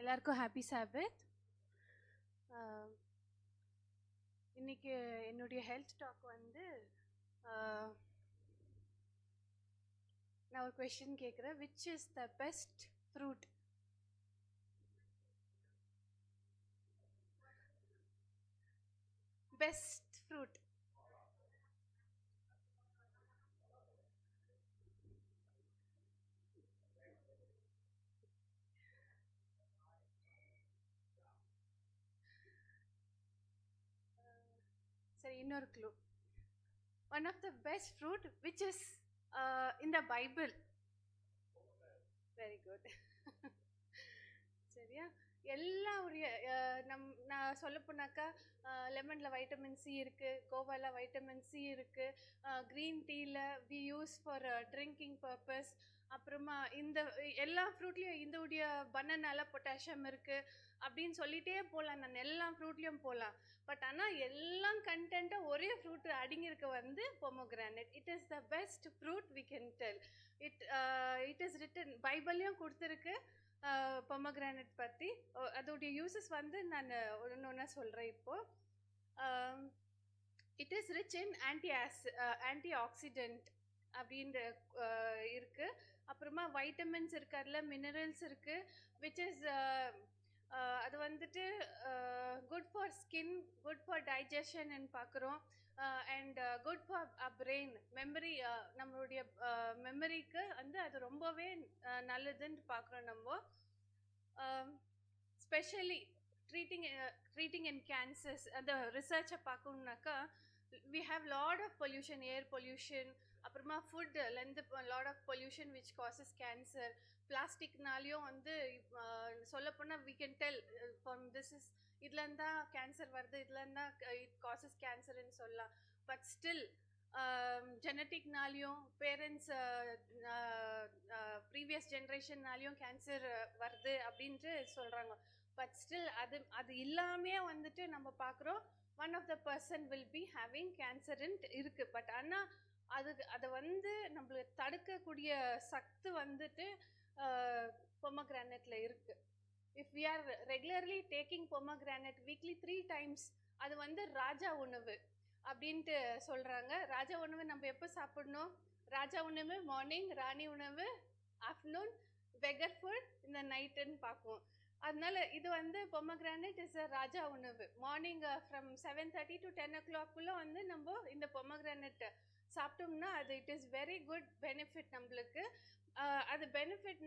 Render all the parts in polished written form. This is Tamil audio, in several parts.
எல்லாருக்கும் ஹாப்பி சாபத். இன்னைக்கு என்னுடைய ஹெல்த் டாக் வந்து நான் ஒரு கொஸ்டின் கேட்குறேன். Which is the best fruit? Best fruit. சரி, இன்னொரு clue. One of the best fruit which is in the Bible. Very good. சரியா? எல்லா உரிய நான் சொல்ல போனாக்கா லெமனில் வைட்டமின் சி இருக்குது, கோவாவில் வைட்டமின் சி இருக்குது, க்ரீன் டீயில் we use for drinking purpose. அப்புறமா இந்த எல்லா ஃப்ரூட்லேயும் இந்த உடைய பனானால பொட்டாசியம் இருக்குது அப்படின்னு சொல்லிகிட்டே போகலாம். நான் எல்லா ஃப்ரூட்லேயும் போகலாம். பட் ஆனால் எல்லாம் கண்டென்ட்டாக ஒரே ஃப்ரூட் அடங்கியிருக்க வந்து pomegranate. It is the best fruit we can tell. It is written பைபிள்லையும் கொடுத்துருக்கு பொமோகிரானேட் பற்றி. அதோடைய யூசஸ் வந்து நான் ஒன்று ஒன்றா சொல்கிறேன் இப்போது. It is rich in anti accident அப்படின்ற இருக்குது. அப்புறமா வைட்டமின்ஸ் இருக்குது, அதில் மினரல்ஸ் இருக்குது, விச் இஸ் அது வந்துட்டு good for skin, good for digestion பார்க்குறோம். And good for brain memory. நம்மளுடைய மெமரிக்கு வந்து அது ரொம்பவே நல்லதுன்னு பார்க்குறோம் நம்ம. ஸ்பெஷலி ட்ரீட்டிங் இன் கேன்சர்ஸ் அந்த ரிசர்ச்சை பார்க்கணுன்னாக்கா we have lot of pollution, air pollution, அப்புறமா ஃபுட்லேருந்து lot of pollution which causes cancer. பிளாஸ்டிக்னாலையும் வந்து சொல்லப்போனால் we can tell from this is இதுலேருந்து தான் கேன்சர் வருது, இதுலேருந்து தான் it causes cancerன்னு சொல்லலாம். பட் ஸ்டில் ஜெனட்டிக்னாலையும் பேரண்ட்ஸ் ப்ரீவியஸ் ஜென்ரேஷன்னாலையும் கேன்சர் வருது அப்படின்ட்டு சொல்கிறாங்க. பட் ஸ்டில் அது இல்லாமே வந்துட்டு நம்ம பார்க்குறோம் one of the person will be having cancer இருக்கு. பட் ஆனால் அதை வந்து நம்மளுக்கு தடுக்கக்கூடிய சக்தி வந்துட்டு பொமோகிரானேட்ல இருக்கு. If we are regularly taking pomegranate weekly 3 times, அது வந்து ராஜா உணவு அப்படின்ட்டு சொல்கிறாங்க. ராஜா உணவு நம்ம எப்போ சாப்பிடணும்? ராஜா உணவு மார்னிங், ராணி உணவு ஆஃப்டர்நூன், பெகர் ஃபுட் இந்த நைட்டுன்னு பார்க்குவோம். அதனால இது வந்து பொமோகிரானேட் இஸ் அ ராஜா உணவு. மார்னிங் ஃப்ரம் 7:30 to 10 o'clock வந்து நம்ம இந்த பொமோகிரானேட் சாப்பிட்டோம்னா அது it is very good benefit நம்மளுக்கு. அது பெனிஃபிட்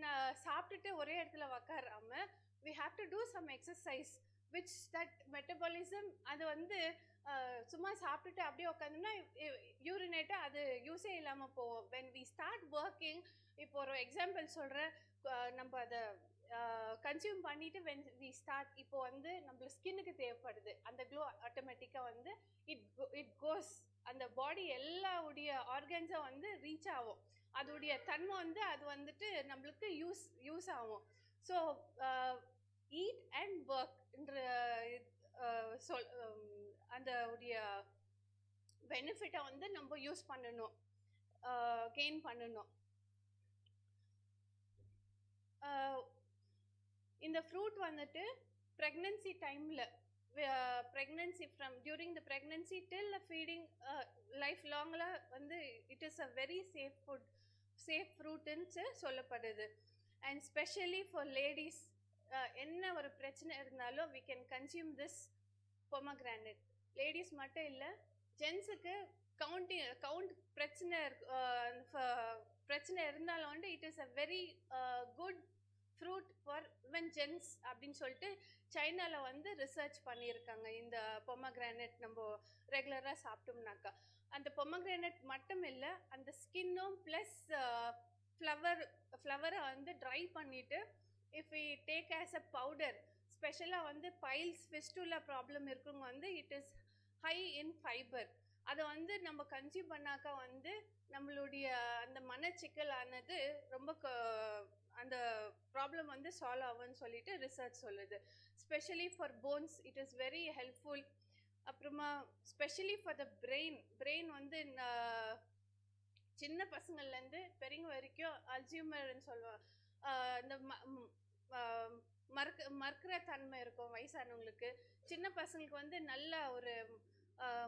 சாப்பிட்டுட்டு ஒரே இடத்துல உக்காராம we have to do some exercise which that metabolism அது வந்து சும்மா சாப்பிட்டுட்டு அப்படியே உட்காந்தோம்னா யூரினேட்டை அது யூஸே இல்லாமல் போவோம். when we start working, இப்போ ஒரு எக்ஸாம்பிள் சொல்கிறேன், நம்ம அதை கன்சியூம் பண்ணிட்டு when we start, இப்போ வந்து நம்மளுக்கு ஸ்கின்னுக்கு தேவைப்படுது அந்த க்ளோ, ஆட்டோமேட்டிக்காக வந்து இட் கோஸ் அந்த பாடி எல்லா உடைய ஆர்கன்ஸும் வந்து ரீச் ஆகும். அதோடைய தன்மை வந்து அது வந்துட்டு நம்மளுக்கு யூஸ் ஆகும். ஸோ ஈட் அண்ட் ஒர்க்ன்ற அந்த உடைய பெனிஃபிட்டை வந்து நம்ம யூஸ் பண்ணணும், கெயின் பண்ணணும். இந்த ஃப்ரூட் வந்துட்டு ப்ரெக்னன்சி டைமில் pregnancy from during the pregnancy till feeding life லாங்கில் வந்து it is a very safe ஃப்ரூட்டுன்னு சொல்லப்படுது. அண்ட் ஸ்பெஷலி ஃபார் லேடிஸ் என்ன ஒரு பிரச்சனை இருந்தாலும் we can consume this pomegranate. Ladies மட்டும் இல்லை, ஜென்ஸுக்கு கவுண்ட் பிரச்சனை இருந்தாலும் வந்து it is a very good fruit for even gents அப்படின்னு சொல்லிட்டு சைனாவில் வந்து ரிசர்ச் பண்ணியிருக்காங்க. இந்த பொமோகிரானேட் நம்ம ரெகுலராக சாப்பிட்டோம்னாக்கா அந்த பொமோகிரானேட் மட்டும் இல்லை, அந்த ஸ்கின்னும் ப்ளஸ் ஃப்ளவரை வந்து ட்ரை பண்ணிவிட்டு if we take as a powder, ஸ்பெஷலாக வந்து பைல்ஸ் ஃபிஸ்டுலா ப்ராப்ளம் இருக்குங்க வந்து it is high in fibre. அதை வந்து நம்ம கன்சியூம் பண்ணாக்கா வந்து நம்மளுடைய அந்த மனச்சிக்கலானது ரொம்ப அந்த ப்ராப்ளம் வந்து சால்வ் ஆகும்னு சொல்லிட்டு ரிசர்ச் சொல்லுது. Specially for bones it is very helpful. அப்புறமா ஸ்பெஷலி ஃபார் த பிரெயின் வந்து சின்ன பசங்கள்லேருந்து பெரியவங்க வரைக்கும் அல்சைமர்னு சொல்லுவாங்க. இந்த மறக்கிற தன்மை இருக்கும் வயசானவங்களுக்கு. சின்ன பசங்களுக்கு வந்து நல்ல ஒரு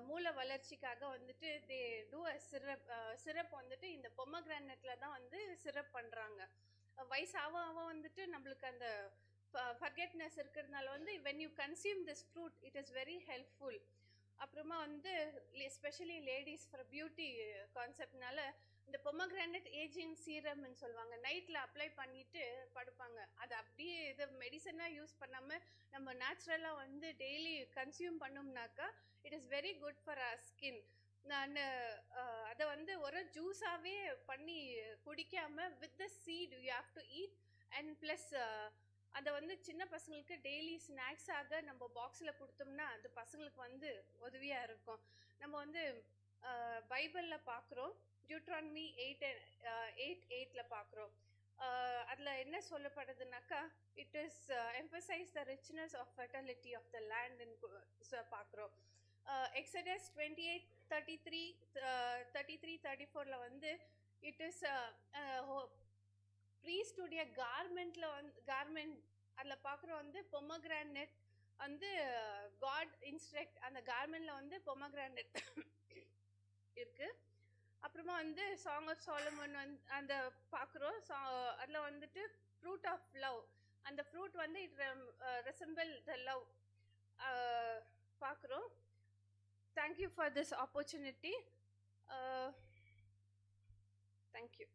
மூளை வளர்ச்சிக்காக வந்துட்டு தே டூ அ சிரப் வந்துட்டு இந்த பொமோகிரானேட்ல தான் வந்து சிரப் பண்றாங்க. வயசு ஆக ஆக வந்துட்டு நம்மளுக்கு அந்த ஃபர்கெட்னஸ் இருக்கிறதுனால வந்து when you consume this fruit it is very helpful. அப்புறமா வந்து எஸ்பெஷலி லேடிஸ் ஃபார் பியூட்டி கான்செப்ட்னால இந்த பொமோகிரானேட் ஏஜிங் சீரம்னு சொல்லுவாங்க. நைட்டில் அப்ளை பண்ணிட்டு படுப்பாங்க. அது அப்படியே இது மெடிசனாக யூஸ் பண்ணாமல் நம்ம நேச்சுரலாக வந்து டெய்லி கன்சியூம் பண்ணோம்னாக்கா it is very good for our skin. நான் அதை வந்து ஒரு ஜூஸாகவே பண்ணி குடிக்காமல் with the seed you have to eat and plus அதை வந்து சின்ன பசங்களுக்கு டெய்லி ஸ்நாக்ஸாக நம்ம பாக்ஸில் கொடுத்தோம்னா அது பசங்களுக்கு வந்து உதவியாக இருக்கும். நம்ம வந்து பைபிளில் பார்க்குறோம், டியூட்ரானமி 8:8 பார்க்குறோம். அதில் என்ன சொல்லப்படுதுனாக்கா it is emphasise the richness of fertility of the லேண்ட்னு பார்க்குறோம். எக்ஸடஸ் 28:33-34 வந்து இட் இஸ் ப்ரீஸ்டுடைய கார்மெண்ட் அதில் பார்க்குறோம் வந்து பொமோகிரானேட் வந்து காட் இன்ஸ்ட்ரக்ட் அந்த கார்மெண்ட்டில் வந்து பொமோகிரானேட் இருக்குது. அப்புறமா வந்து சாங் ஆஃப் சாலமன் வந்து அந்த பார்க்குறோம். அதில் வந்துட்டு ஃப்ரூட் ஆஃப் லவ், அந்த ஃப்ரூட் வந்து இட் ரெசம்பிள் த லவ் பார்க்குறோம். Thank you for this opportunity. Thank you.